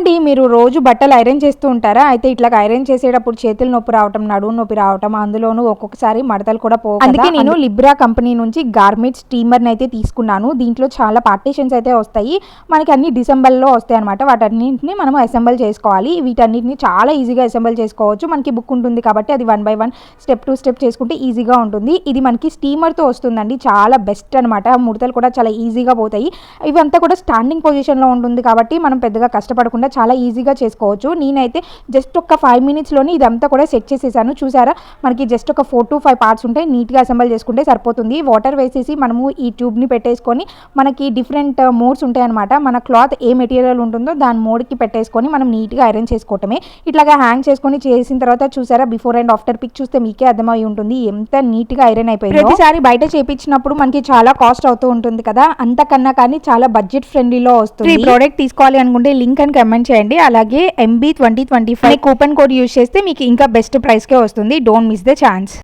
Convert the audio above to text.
ఏమండి మీరు రోజు బట్టలు ఐరన్ చేస్తూ ఉంటారా? అయితే ఇట్లా ఐరన్ చేసేటప్పుడు చేతులు నొప్పి రావటం, నడుము నొప్పి రావటం, అందులోనూ ఒక్కొక్కసారి మడతలు కూడా పోవు కదా. అందుకే నేను లిబ్రా కంపెనీ నుంచి గార్మెంట్ స్టీమర్ని అయితే తీసుకున్నాను. దీంట్లో చాలా పార్టీషన్స్ అయితే వస్తాయి. మనకి అన్ని డిసెంబర్లో వస్తాయి అనమాట. వాటన్నింటిని మనం అసెంబుల్ చేసుకోవాలి. వీటన్నిటిని చాలా ఈజీగా అసెంబుల్ చేసుకోవచ్చు. మనకి బుక్ ఉంటుంది కాబట్టి అది 1 by 1 స్టెప్ టు స్టెప్ చేసుకుంటే ఈజీగా ఉంటుంది. ఇది మనకి స్టీమర్తో వస్తుందండి. చాలా బెస్ట్ అనమాట. ముడతలు కూడా చాలా ఈజీగా పోతాయి. ఇవంతా కూడా స్టాండింగ్ పొజిషన్లో ఉంటుంది కాబట్టి మనం పెద్దగా కష్టపడకుండా చాలా ఈజీగా చేసుకోవచ్చు. నేనైతే జస్ట్ ఒక 5 minutesలోనే ఇదంతా కూడా సెట్ చేసేసాను. చూసారా, మనకి జస్ట్ ఒక 4 to 5 parts ఉంటాయి. నీట్గా అసెంబుల్ చేసుకుంటే సరిపోతుంది. వాటర్ వేసేసి మనము ఈ ట్యూబ్ని పెట్టేసుకొని మనకి డిఫరెంట్ మోడ్స్ ఉంటాయి అనమాట. మన క్లాత్ ఏ మెటీరియల్ ఉంటుందో దాని మోడ్కి పెట్టేసుకొని మనం నీట్గా ఐరన్ చేసుకోవటమే. ఇట్లాగా హ్యాంగ్ చేసుకొని చేసిన తర్వాత చూసారా, బిఫోర్ అండ్ ఆఫ్టర్ పిక్ చూస్తే మీకే అర్థమై ఉంటుంది ఎంత నీట్గా ఐరన్ అయిపోయింది. ప్రతిసారి బయట చేయించినప్పుడు మనకి చాలా కాస్ట్ అవుతూ ఉంటుంది కదా, అంతకన్నా కానీ చాలా బడ్జెట్ ఫ్రెండ్లీలో వస్తుంది. ఈ ప్రోడక్ట్ తీసుకోవాలి అనుకుంటే లింక్ అని కమెంట్ చేయండి. అలాగే MB2025 కూపన్ కోడ్ యూజ్ చేస్తే మీకు ఇంకా బెస్ట్ ప్రైస్కే వస్తుంది. Don't miss the chance.